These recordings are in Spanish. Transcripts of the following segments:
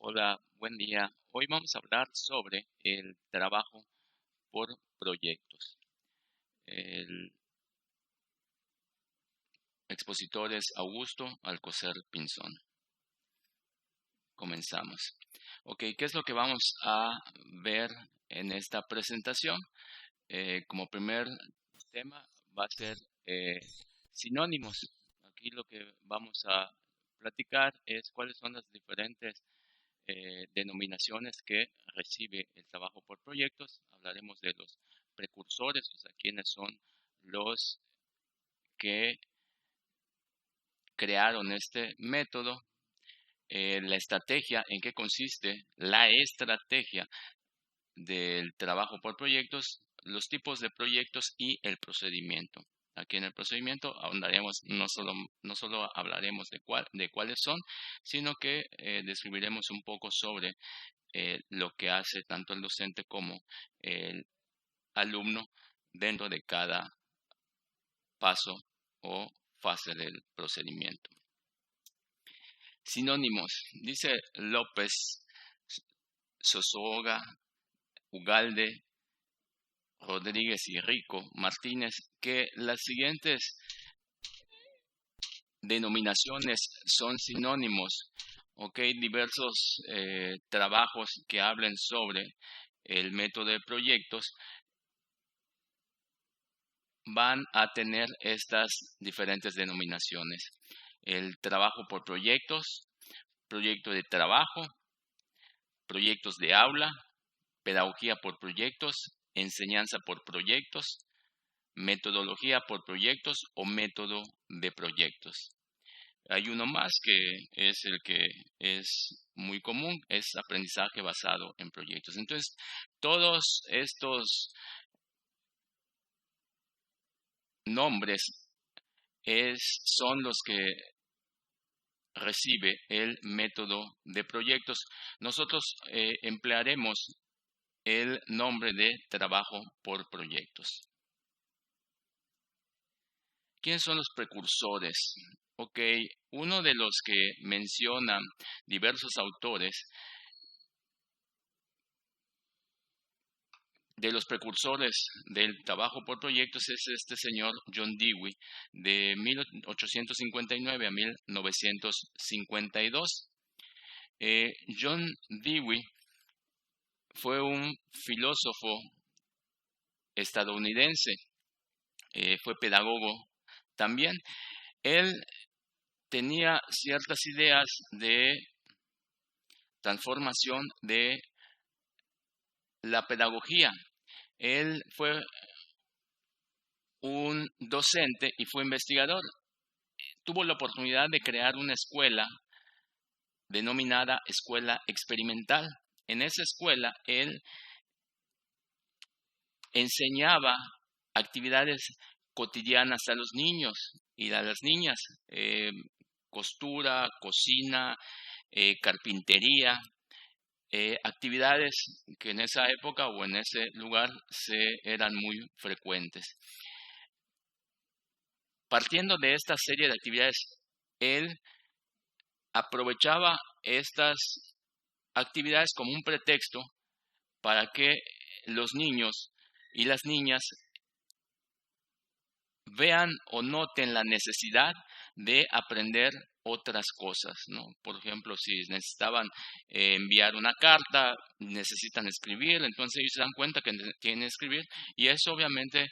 Hola, buen día. Hoy vamos a hablar sobre el trabajo por proyectos. El expositor es Augusto Alcocer Pinzón. Comenzamos. Ok, ¿qué es lo que vamos a ver en esta presentación? Como primer tema va a ser sinónimos. Aquí lo que vamos a platicar es cuáles son las diferentes denominaciones que recibe el trabajo por proyectos. Hablaremos de los precursores, o sea, quiénes son los que crearon este método, la estrategia, en qué consiste la estrategia del trabajo por proyectos, los tipos de proyectos y el procedimiento. Aquí en el procedimiento ahondaremos, no solo hablaremos de cuáles son, sino que describiremos un poco sobre lo que hace tanto el docente como el alumno dentro de cada paso o fase del procedimiento. Sinónimos. Dice López, Sosoga, Ugalde, Rodríguez y Rico Martínez que las siguientes denominaciones son sinónimos. Ok, diversos trabajos que hablen sobre el método de proyectos van a tener estas diferentes denominaciones. El trabajo por proyectos, proyecto de trabajo, proyectos de aula, pedagogía por proyectos, enseñanza por proyectos, metodología por proyectos o método de proyectos. Hay uno más que es el que es muy común, es aprendizaje basado en proyectos. Entonces, todos estos nombres son los que recibe el método de proyectos. Nosotros emplearemos el nombre de trabajo por proyectos. ¿Quiénes son los precursores? Ok, uno de los que mencionan diversos autores de los precursores del trabajo por proyectos es este señor John Dewey, de 1859 a 1952. John Dewey fue un filósofo estadounidense, fue pedagogo también. Él tenía ciertas ideas de transformación de la pedagogía. Él fue un docente y fue investigador. Tuvo la oportunidad de crear una escuela denominada Escuela Experimental. En esa escuela él enseñaba actividades cotidianas a los niños y a las niñas, costura, cocina, carpintería, actividades que en esa época o en ese lugar eran muy frecuentes. Partiendo de esta serie de actividades, él aprovechaba estas actividades como un pretexto para que los niños y las niñas vean o noten la necesidad de aprender otras cosas, ¿no? Por ejemplo, si necesitaban enviar una carta, necesitan escribir, entonces ellos se dan cuenta que tienen que escribir y eso obviamente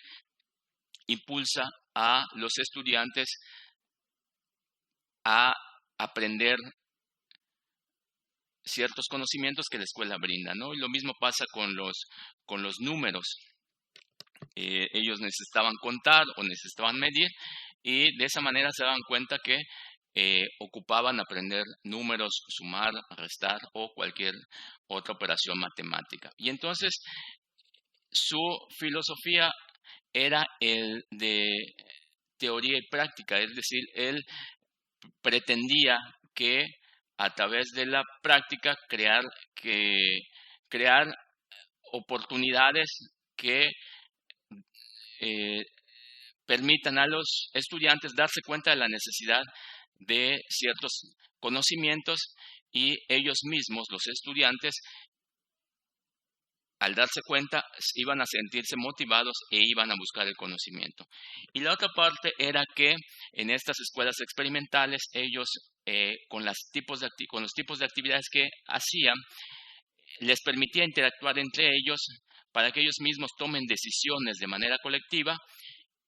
impulsa a los estudiantes a aprender ciertos conocimientos que la escuela brinda, ¿no? Y lo mismo pasa con los números. Ellos necesitaban contar o necesitaban medir y de esa manera se daban cuenta que ocupaban aprender números, sumar, restar o cualquier otra operación matemática. Y entonces su filosofía era el de teoría y práctica, es decir, él pretendía que a través de la práctica crear oportunidades que permitan a los estudiantes darse cuenta de la necesidad de ciertos conocimientos y ellos mismos, los estudiantes, al darse cuenta, iban a sentirse motivados e iban a buscar el conocimiento. Y la otra parte era que en estas escuelas experimentales, ellos con los tipos de actividades que hacían, les permitía interactuar entre ellos para que ellos mismos tomen decisiones de manera colectiva,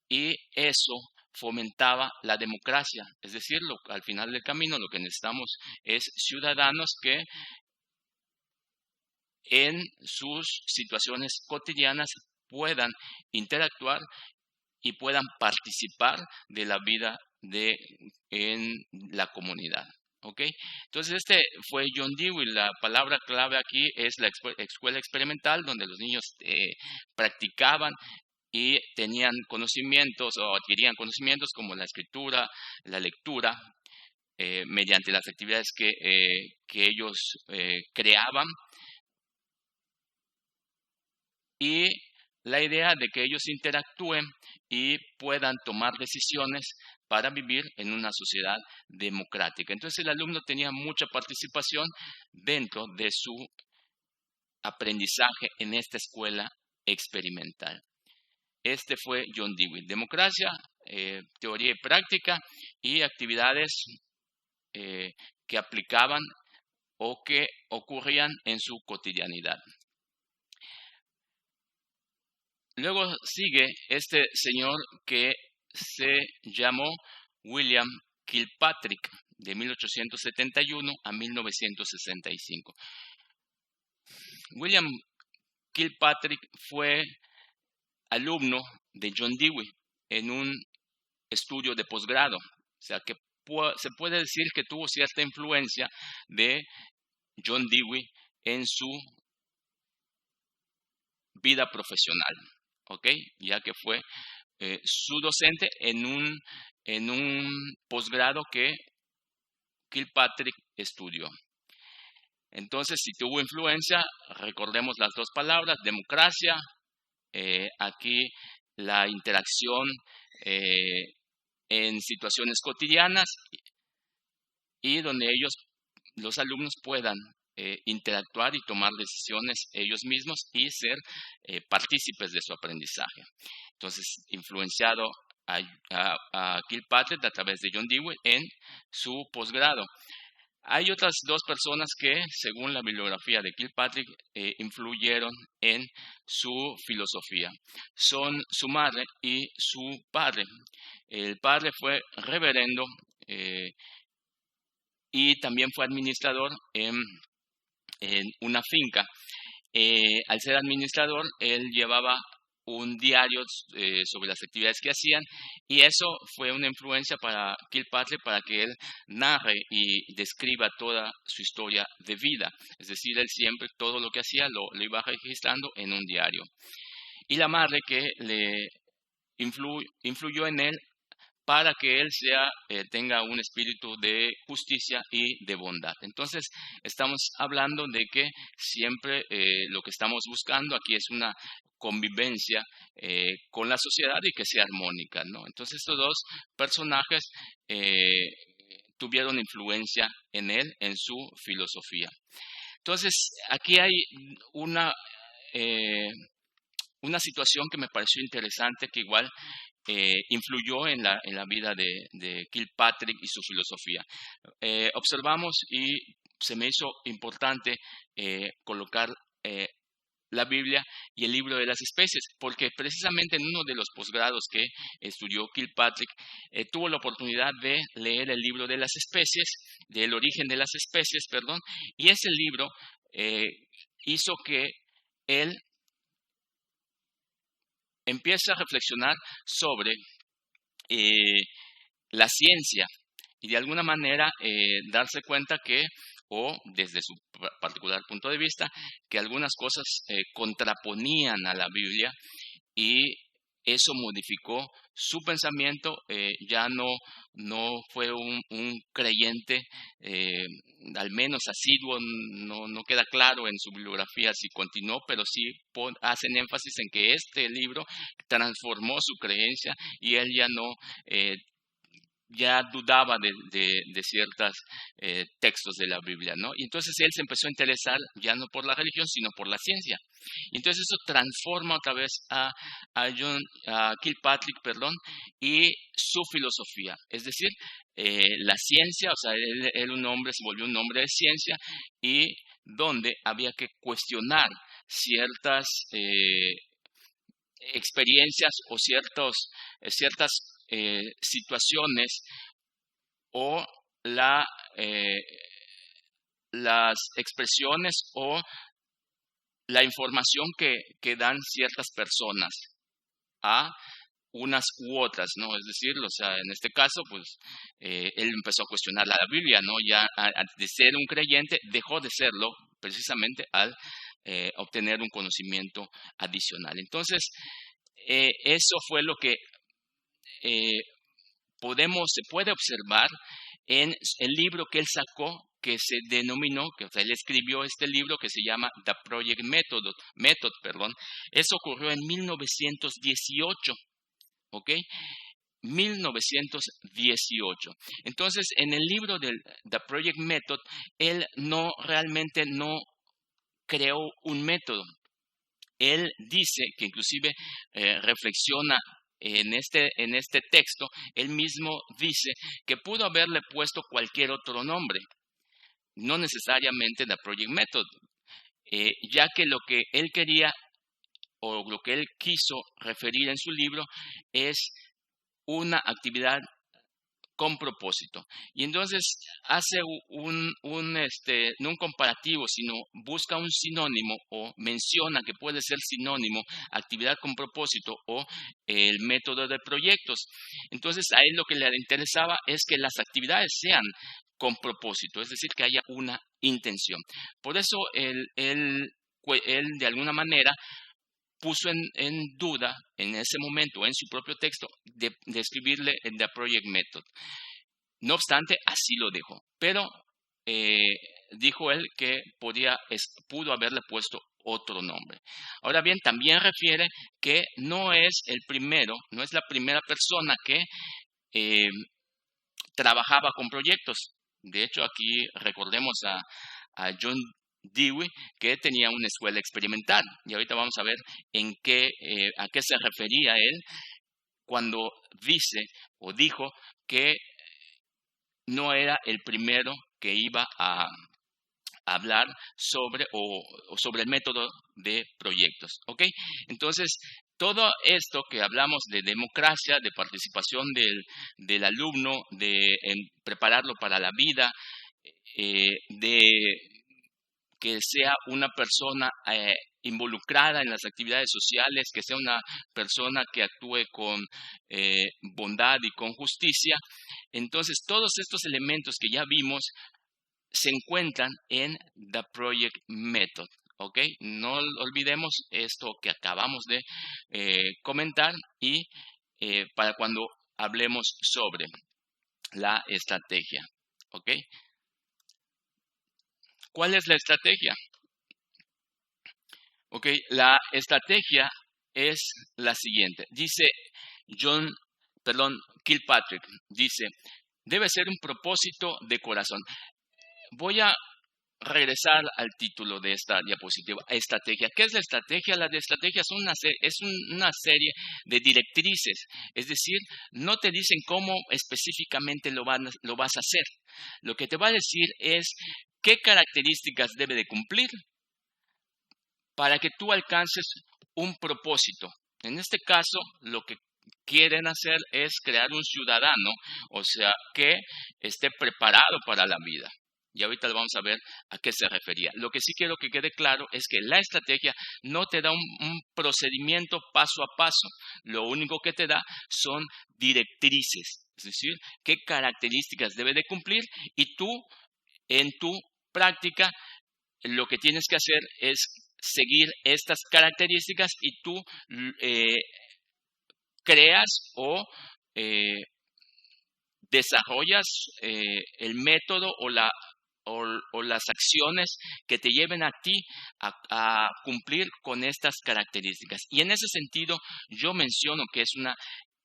y eso fomentaba la democracia. Es decir, al final del camino lo que necesitamos es ciudadanos que en sus situaciones cotidianas puedan interactuar y puedan participar de la vida en la comunidad. ¿Ok? Entonces, este fue John Dewey. La palabra clave aquí es la escuela experimental, donde los niños practicaban y tenían conocimientos o adquirían conocimientos como la escritura, la lectura, mediante las actividades que ellos creaban. Y la idea de que ellos interactúen y puedan tomar decisiones para vivir en una sociedad democrática. Entonces el alumno tenía mucha participación dentro de su aprendizaje en esta escuela experimental. Este fue John Dewey. Democracia, teoría y práctica, y actividades que aplicaban o que ocurrían en su cotidianidad. Luego sigue este señor que se llamó William Kilpatrick, de 1871 a 1965. William Kilpatrick fue alumno de John Dewey en un estudio de posgrado. O sea que se puede decir que tuvo cierta influencia de John Dewey en su vida profesional. ¿Ok? Ya que fue su docente en un posgrado que Kilpatrick estudió. Entonces, si tuvo influencia, recordemos las dos palabras: democracia, aquí la interacción en situaciones cotidianas y donde los alumnos puedan interactuar y tomar decisiones ellos mismos y ser partícipes de su aprendizaje. Entonces, influenciado a Kilpatrick a través de John Dewey en su posgrado. Hay otras dos personas que, según la bibliografía de Kilpatrick, influyeron en su filosofía. Son su madre y su padre. El padre fue reverendo y también fue administrador en una finca. Al ser administrador, él llevaba un diario sobre las actividades que hacían, y eso fue una influencia para Kilpatrick para que él narre y describa toda su historia de vida. Es decir, él siempre todo lo que hacía lo iba registrando en un diario. Y la madre que le influyó en él para que él tenga un espíritu de justicia y de bondad. Entonces, estamos hablando de que siempre lo que estamos buscando aquí es una convivencia con la sociedad y que sea armónica, ¿no? Entonces, estos dos personajes tuvieron influencia en él, en su filosofía. Entonces, aquí hay una situación que me pareció interesante, que igual influyó en la vida de Kilpatrick y su filosofía. Observamos y se me hizo importante colocar la Biblia y el libro de las especies, porque precisamente en uno de los posgrados que estudió Kilpatrick, tuvo la oportunidad de leer el libro de las especies, del origen de las especies, perdón, y ese libro hizo que él empieza a reflexionar sobre la ciencia y de alguna manera darse cuenta que, o desde su particular punto de vista, que algunas cosas contraponían a la Biblia, y eso modificó su pensamiento. Ya no fue un creyente, al menos asiduo. No queda claro en su bibliografía si continuó, pero sí hacen énfasis en que este libro transformó su creencia y él ya no ya dudaba de ciertos textos de la Biblia, ¿no? Y entonces él se empezó a interesar ya no por la religión, sino por la ciencia. Y entonces eso transforma otra vez a Kilpatrick, perdón, y su filosofía. Es decir, la ciencia, o sea, él un hombre, se volvió un hombre de ciencia, y donde había que cuestionar ciertas experiencias o ciertas situaciones o eh, las expresiones o la información que dan ciertas personas a unas u otras, ¿no? Es decir, o sea, en este caso, pues, él empezó a cuestionar la Biblia, ¿no? Ya de ser un creyente, dejó de serlo precisamente al obtener un conocimiento adicional. Entonces, eso fue lo que eh, se puede observar en el libro que él sacó, que se denominó, que o sea, él escribió este libro que se llama The Project Method, perdón. Eso ocurrió en 1918, ¿ok? 1918. Entonces, en el libro de The Project Method, él realmente no creó un método. Él dice que inclusive reflexiona en este texto, él mismo dice que pudo haberle puesto cualquier otro nombre, no necesariamente The Project Method, ya que lo que él quería o lo que él quiso referir en su libro es una actividad con propósito. Y entonces hace no un comparativo, sino busca un sinónimo o menciona que puede ser sinónimo actividad con propósito o el método de proyectos. Entonces a él lo que le interesaba es que las actividades sean con propósito, es decir, que haya una intención. Por eso él de alguna manera puso en duda en ese momento, en su propio texto, de escribirle el The Project Method. No obstante, así lo dejó. Pero dijo él que pudo haberle puesto otro nombre. Ahora bien, también refiere que no es la primera persona que trabajaba con proyectos. De hecho, aquí recordemos a John Dewey, que tenía una escuela experimental. Y ahorita vamos a ver a qué se refería él cuando dice o dijo que no era el primero que iba a hablar sobre el método de proyectos, ¿ok? Entonces, todo esto que hablamos de democracia, de participación del alumno, en prepararlo para la vida, de que sea una persona involucrada en las actividades sociales, que sea una persona que actúe con bondad y con justicia. Entonces, todos estos elementos que ya vimos se encuentran en The Project Method, ¿ok? No olvidemos esto que acabamos de comentar y para cuando hablemos sobre la estrategia, ¿ok? ¿Cuál es la estrategia? Ok, la estrategia es la siguiente. Dice Kilpatrick, dice, debe ser un propósito de corazón. Voy a regresar al título de esta diapositiva, estrategia. ¿Qué es la estrategia? La estrategia es una serie de directrices, es decir, no te dicen cómo específicamente lo vas a hacer. Lo que te va a decir es qué características debe de cumplir para que tú alcances un propósito. En este caso, lo que quieren hacer es crear un ciudadano, o sea, que esté preparado para la vida. Y ahorita vamos a ver a qué se refería. Lo que sí quiero que quede claro es que la estrategia no te da un procedimiento paso a paso. Lo único que te da son directrices, es decir, qué características debe de cumplir, y tú, en tu práctica, lo que tienes que hacer es seguir estas características y tú creas o desarrollas el método o las acciones que te lleven a ti a cumplir con estas características. Y en ese sentido yo menciono que es una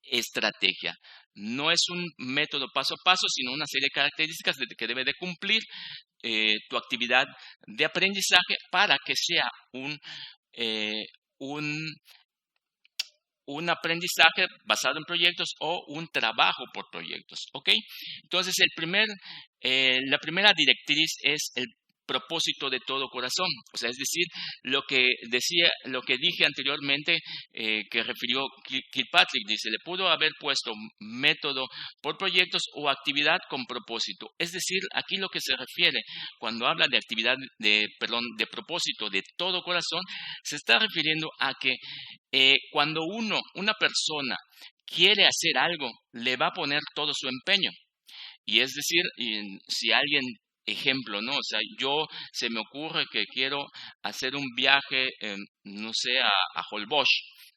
estrategia. No es un método paso a paso, sino una serie de características que debe de cumplir tu actividad de aprendizaje para que sea eh, un un aprendizaje basado en proyectos o un trabajo por proyectos, ¿ok? Entonces, la primera directriz es el propósito de todo corazón, o sea, es decir, lo que dije anteriormente, que refirió Kilpatrick, dice, le pudo haber puesto método por proyectos o actividad con propósito, es decir, aquí lo que se refiere cuando habla de actividad, de propósito de todo corazón, se está refiriendo a que cuando una persona quiere hacer algo, le va a poner todo su empeño. Y es decir, si alguien, ejemplo, ¿no? O sea, se me ocurre que quiero hacer un viaje, no sé, a Holbox,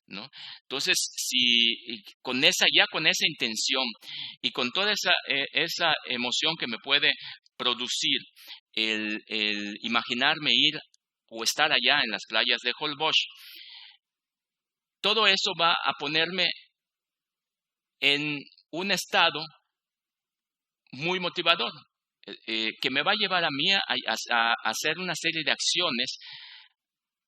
¿no? Entonces, si ya con esa intención y con toda esa emoción que me puede producir el imaginarme ir o estar allá en las playas de Holbox, todo eso va a ponerme en un estado muy motivador, que me va a llevar a mí a hacer una serie de acciones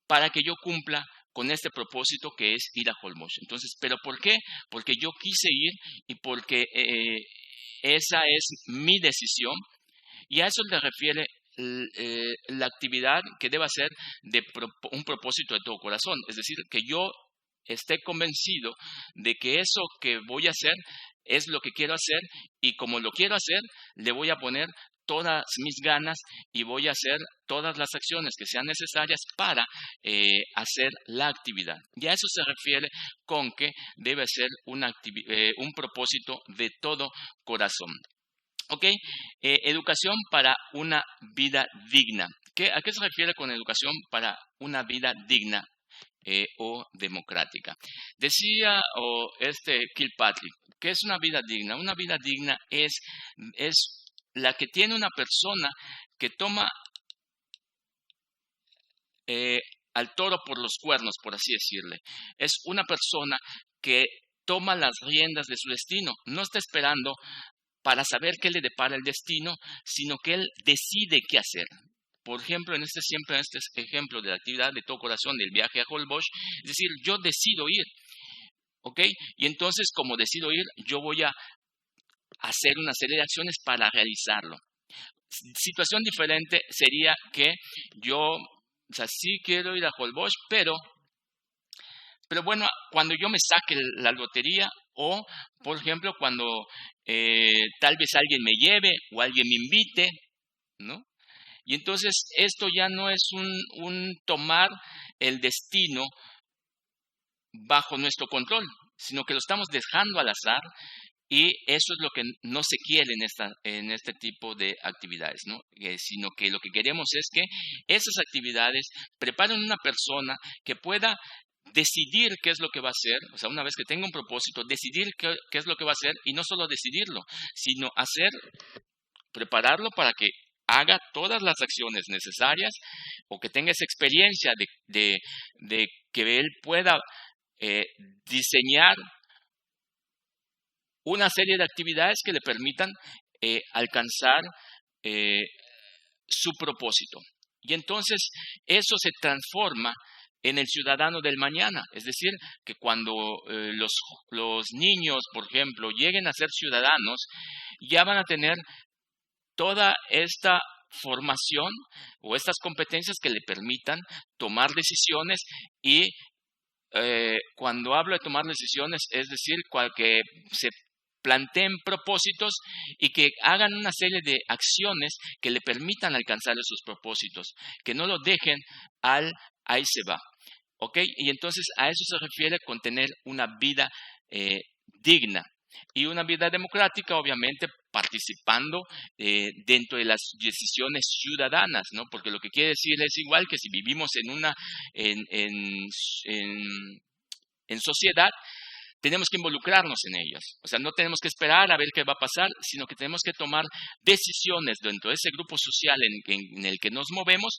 para que yo cumpla con este propósito que es ir a Holbox. Entonces, ¿pero por qué? Porque yo quise ir y porque esa es mi decisión, y a eso le refiere la actividad que debe ser de un propósito de todo corazón. Es decir, que yo esté convencido de que eso que voy a hacer es lo que quiero hacer, y como lo quiero hacer, le voy a poner todas mis ganas y voy a hacer todas las acciones que sean necesarias para hacer la actividad. Y a eso se refiere con que debe ser un propósito de todo corazón. ¿Ok? Educación para una vida digna. ¿A qué se refiere con educación para una vida digna o democrática? Decía Kilpatrick, ¿qué es una vida digna? Una vida digna es la que tiene una persona que toma al toro por los cuernos, por así decirle. Es una persona que toma las riendas de su destino, no está esperando para saber qué le depara el destino, sino que él decide qué hacer. Por ejemplo, en este ejemplo de la actividad de todo corazón del viaje a Holbox, es decir, yo decido ir, ¿ok? Y entonces, como decido ir, yo voy a hacer una serie de acciones para realizarlo. Situación diferente sería que yo, sí quiero ir a Holbox, pero bueno, cuando yo me saque la lotería, o, por ejemplo, cuando tal vez alguien me lleve o alguien me invite, ¿no? Y entonces esto ya no es un tomar el destino bajo nuestro control, sino que lo estamos dejando al azar, y eso es lo que no se quiere en este tipo de actividades, ¿no? Sino que lo que queremos es que esas actividades preparen una persona que pueda decidir qué es lo que va a hacer, o sea, una vez que tenga un propósito, decidir qué es lo que va a hacer, y no solo decidirlo, sino prepararlo para que haga todas las acciones necesarias, o que tenga esa experiencia de que él pueda diseñar una serie de actividades que le permitan alcanzar su propósito. Y entonces eso se transforma en el ciudadano del mañana. Es decir, que cuando los niños, por ejemplo, lleguen a ser ciudadanos, ya van a tener toda esta formación o estas competencias que le permitan tomar decisiones. Y cuando hablo de tomar decisiones, es decir, que se planteen propósitos y que hagan una serie de acciones que le permitan alcanzar esos propósitos, que no lo dejen ahí se va, ¿ok? Y entonces a eso se refiere con tener una vida digna, y una vida democrática, obviamente, participando dentro de las decisiones ciudadanas, ¿no? Porque lo que quiere decir es igual que si vivimos en sociedad, tenemos que involucrarnos en ellas. O sea, no tenemos que esperar a ver qué va a pasar, sino que tenemos que tomar decisiones dentro de ese grupo social en el que nos movemos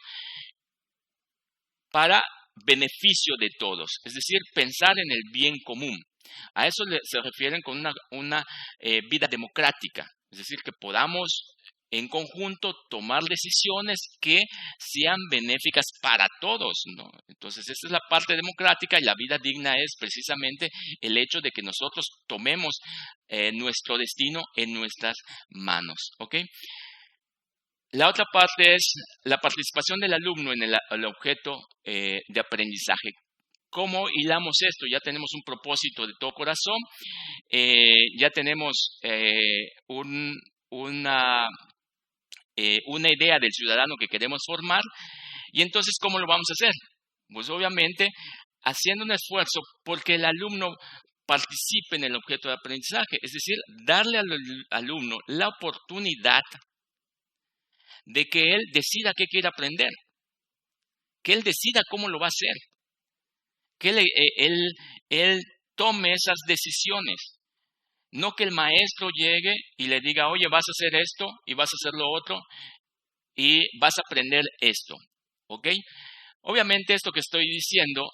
para beneficio de todos. Es decir, pensar en el bien común. A eso se refieren con una vida democrática, es decir, que podamos en conjunto tomar decisiones que sean benéficas para todos, ¿no? Entonces, esa es la parte democrática, y la vida digna es precisamente el hecho de que nosotros tomemos nuestro destino en nuestras manos, ¿ok? La otra parte es la participación del alumno en el objeto de aprendizaje. ¿Cómo hilamos esto? Ya tenemos un propósito de todo corazón, ya tenemos una idea del ciudadano que queremos formar, y entonces, ¿cómo lo vamos a hacer? Pues obviamente haciendo un esfuerzo porque el alumno participe en el objeto de aprendizaje, es decir, darle al alumno la oportunidad de que él decida qué quiere aprender, que él decida cómo lo va a hacer, que él tome esas decisiones. No que el maestro llegue y le diga, oye, vas a hacer esto y vas a hacer lo otro y vas a aprender esto, ¿ok? Obviamente esto que estoy diciendo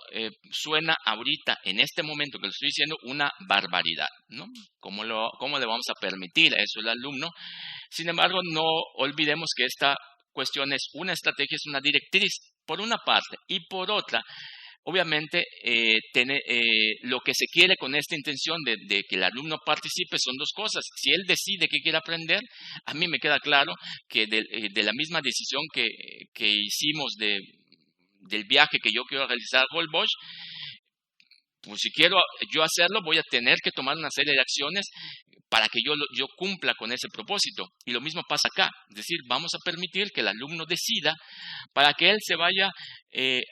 suena ahorita, en este momento que lo estoy diciendo, una barbaridad, ¿no? ¿Cómo le vamos a permitir a eso al alumno? Sin embargo, no olvidemos que esta cuestión es una estrategia, es una directriz, por una parte, y por otra, obviamente, lo que se quiere con esta intención de que el alumno participe son dos cosas. Si él decide qué quiere aprender, a mí me queda claro que de la misma decisión que hicimos del viaje que yo quiero realizar a Holbox, pues si quiero yo hacerlo, voy a tener que tomar una serie de acciones para que yo cumpla con ese propósito. Y lo mismo pasa acá, es decir, vamos a permitir que el alumno decida para que él se vaya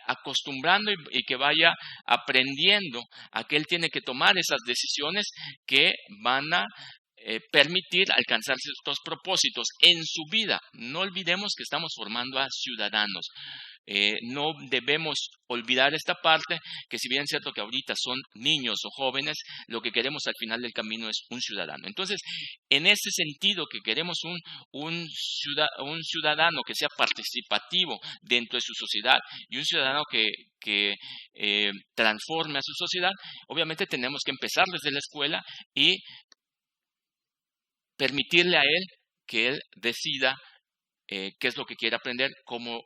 acostumbrando y que vaya aprendiendo a que él tiene que tomar esas decisiones que van a permitir alcanzar estos propósitos en su vida. No olvidemos que estamos formando a ciudadanos. No debemos olvidar esta parte, que si bien es cierto que ahorita son niños o jóvenes, lo que queremos al final del camino es un ciudadano. Entonces, en ese sentido que queremos un ciudadano que sea participativo dentro de su sociedad y un ciudadano que transforme a su sociedad, obviamente tenemos que empezar desde la escuela y permitirle a él que él decida qué es lo que quiere aprender, cómo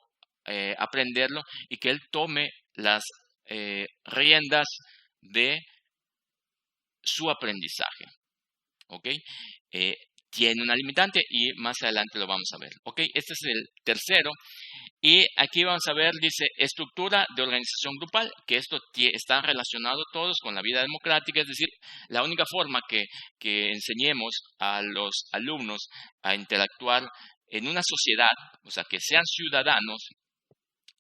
aprenderlo, y que él tome las riendas de su aprendizaje, ¿ok? Tiene una limitante y más adelante lo vamos a ver, ¿ok? Este es el tercero, y aquí vamos a ver, dice, estructura de organización grupal, que esto está relacionado todos con la vida democrática, es decir, la única forma que enseñemos a los alumnos a interactuar en una sociedad, o sea, que sean ciudadanos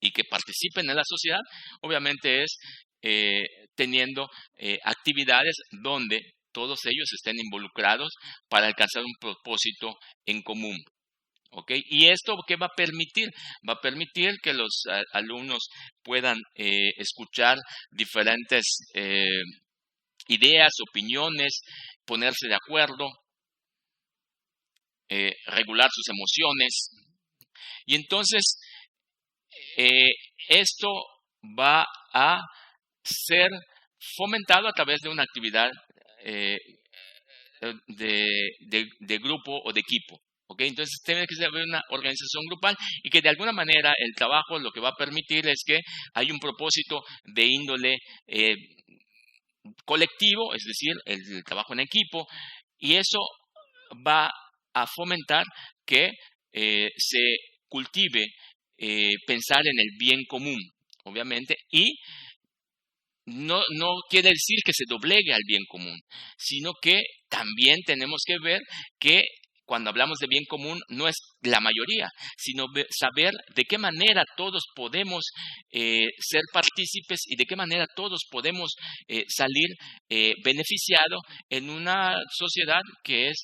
y que participen en la sociedad, obviamente es teniendo actividades donde todos ellos estén involucrados para alcanzar un propósito en común. ¿Ok? ¿Y esto qué va a permitir? Va a permitir que los alumnos puedan escuchar diferentes ideas, opiniones, ponerse de acuerdo, regular sus emociones. Y entonces, esto va a ser fomentado a través de una actividad de grupo o de equipo. ¿Okay? Entonces tiene que ser una organización grupal y que de alguna manera el trabajo lo que va a permitir es que hay un propósito de índole colectivo, es decir, el trabajo en equipo, y eso va a fomentar que se cultive pensar en el bien común, obviamente, y no quiere decir que se doblegue al bien común, sino que también tenemos que ver que cuando hablamos de bien común no es la mayoría, sino saber de qué manera todos podemos ser partícipes y de qué manera todos podemos salir beneficiados en una sociedad que es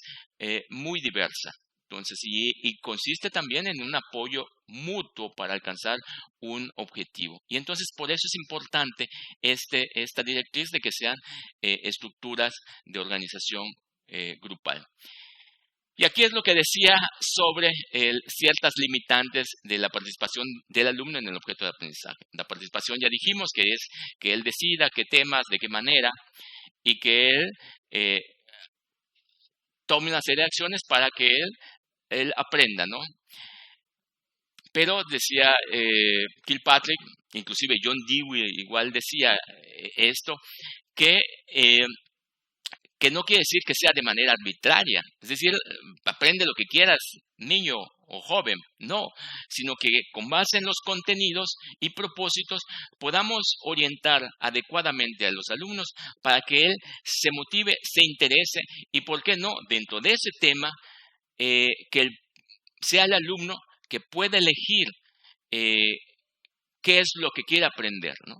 muy diversa. Entonces, y consiste también en un apoyo mutuo para alcanzar un objetivo. Y entonces, por eso es importante esta directriz de que sean estructuras de organización grupal. Y aquí es lo que decía sobre ciertas limitantes de la participación del alumno en el objeto de aprendizaje. La participación ya dijimos que es que él decida qué temas, de qué manera. y que él tome una serie de acciones para que él aprenda, ¿no? Pero decía Kilpatrick, inclusive John Dewey igual decía esto, que no quiere decir que sea de manera arbitraria. Es decir, aprende lo que quieras, niño o joven. No, sino que con base en los contenidos y propósitos podamos orientar adecuadamente a los alumnos para que él se motive, se interese y, ¿por qué no?, dentro de ese tema, que sea el alumno que pueda elegir qué es lo que quiere aprender, ¿no?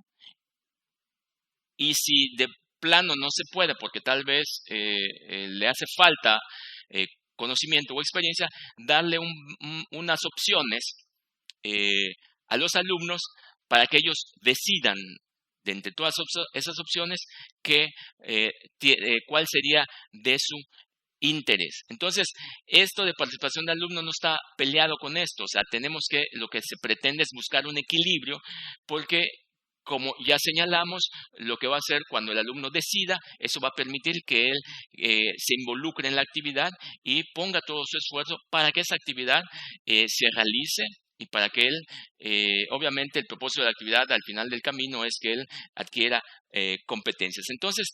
Y si de plano no se puede, porque tal vez le hace falta conocimiento o experiencia, darle unas opciones a los alumnos para que ellos decidan de entre todas esas opciones cuál sería de su interés. Entonces, esto de participación de alumnos no está peleado con esto. O sea, lo que se pretende es buscar un equilibrio, porque como ya señalamos, lo que va a hacer cuando el alumno decida, eso va a permitir que él se involucre en la actividad y ponga todo su esfuerzo para que esa actividad se realice y para que él, obviamente el propósito de la actividad al final del camino es que él adquiera competencias. Entonces,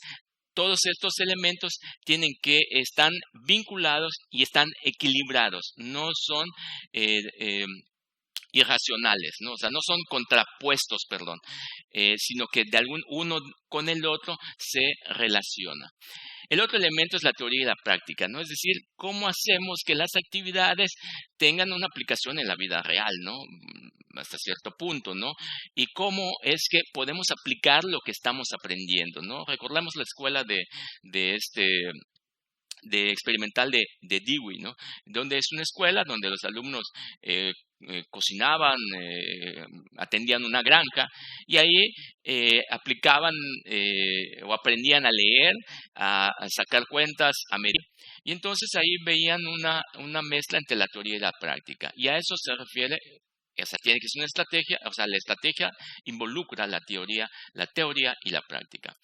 todos estos elementos tienen que estar vinculados y están equilibrados, no son irracionales, ¿no? O sea, no son contrapuestos, perdón, sino que de uno con el otro se relaciona. El otro elemento es la teoría y la práctica, ¿no? Es decir, cómo hacemos que las actividades tengan una aplicación en la vida real, ¿no? Hasta cierto punto, ¿no? Y cómo es que podemos aplicar lo que estamos aprendiendo, ¿no? Recordemos la escuela de experimental de Dewey, ¿no? Donde es una escuela donde los alumnos cocinaban, atendían una granja y ahí aplicaban o aprendían a leer, a sacar cuentas, a medir. Y entonces ahí veían una mezcla entre la teoría y la práctica. Y a eso se refiere. O sea, tiene que ser una estrategia, o sea, la estrategia involucra la teoría y la práctica.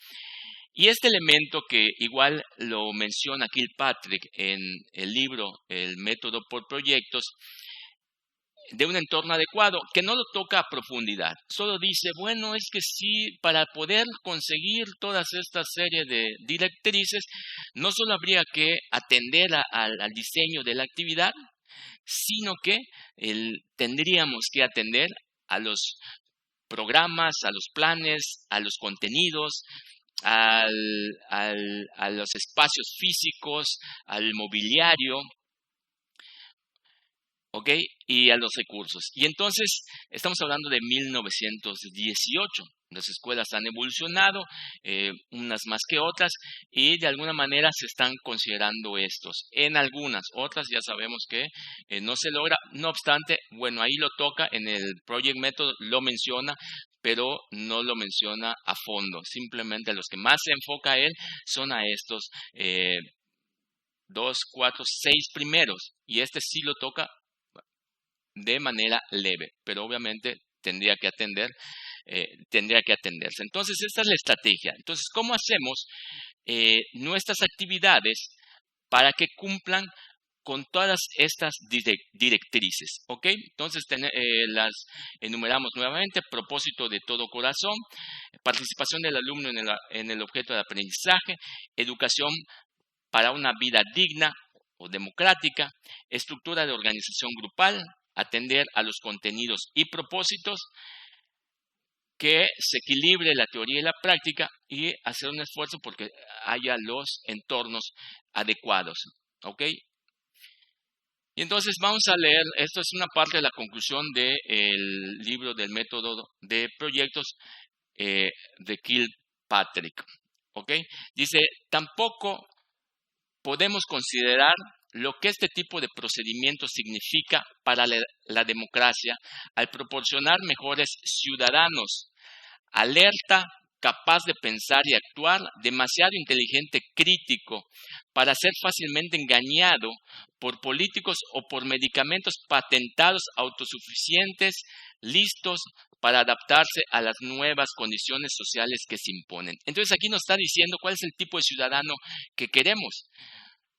Y este elemento que igual lo menciona Kilpatrick en el libro El método por proyectos, de un entorno adecuado, que no lo toca a profundidad. Solo dice, bueno, es que sí, para poder conseguir todas estas series de directrices, no solo habría que atender al diseño de la actividad, sino que tendríamos que atender a los programas, a los planes, a los contenidos, a los espacios físicos, al mobiliario, ¿ok? Y a los recursos. Y entonces estamos hablando de 1918. Las escuelas han evolucionado, unas más que otras, y de alguna manera se están considerando estos. En algunas, otras ya sabemos que no se logra. No obstante, bueno, ahí lo toca, en el Project Method lo menciona, pero no lo menciona a fondo. Simplemente a los que más se enfoca él son a estos 2, 4, 6 primeros. Y este sí lo toca de manera leve, pero obviamente tendría que atenderse. Entonces, esta es la estrategia. Entonces, ¿cómo hacemos nuestras actividades para que cumplan con todas estas directrices? ¿Ok? Entonces, las enumeramos nuevamente: propósito de todo corazón, participación del alumno en el objeto de aprendizaje, educación para una vida digna o democrática, estructura de organización grupal, atender a los contenidos y propósitos, que se equilibre la teoría y la práctica y hacer un esfuerzo porque haya los entornos adecuados. ¿Ok? Y entonces vamos a leer, esto es una parte de la conclusión del libro del método de proyectos de Kilpatrick. ¿Ok? Dice, tampoco podemos considerar lo que este tipo de procedimiento significa para la democracia al proporcionar mejores ciudadanos, alerta, capaz de pensar y actuar, demasiado inteligente, crítico, para ser fácilmente engañado por políticos o por medicamentos patentados, autosuficientes, listos para adaptarse a las nuevas condiciones sociales que se imponen. Entonces aquí nos está diciendo cuál es el tipo de ciudadano que queremos,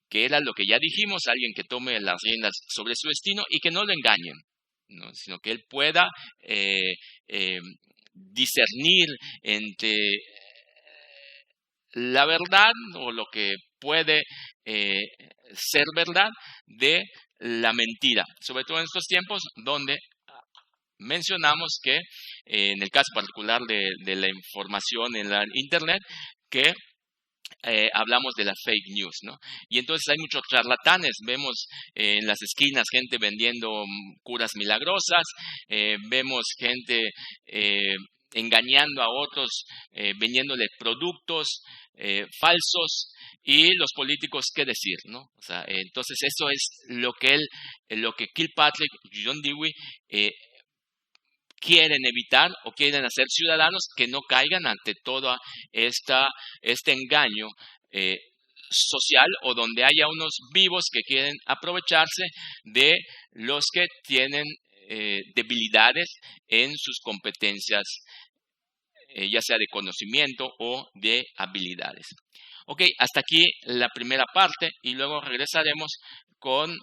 que era lo que ya dijimos, alguien que tome las riendas sobre su destino y que no lo engañen, ¿no? Sino que él pueda discernir entre la verdad o lo que puede ser verdad de la mentira, sobre todo en estos tiempos donde mencionamos que en el caso particular de la información en la internet, que hablamos de las fake news, ¿no? Y entonces hay muchos charlatanes, vemos en las esquinas gente vendiendo curas milagrosas, vemos gente engañando a otros, vendiéndole productos falsos, y los políticos, ¿qué decir, no? O sea, entonces eso es lo que Kilpatrick y John Dewey quieren evitar o quieren hacer ciudadanos que no caigan ante todo este engaño social, o donde haya unos vivos que quieren aprovecharse de los que tienen debilidades en sus competencias, ya sea de conocimiento o de habilidades. Ok, hasta aquí la primera parte y luego regresaremos con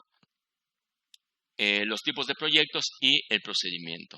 los tipos de proyectos y el procedimiento.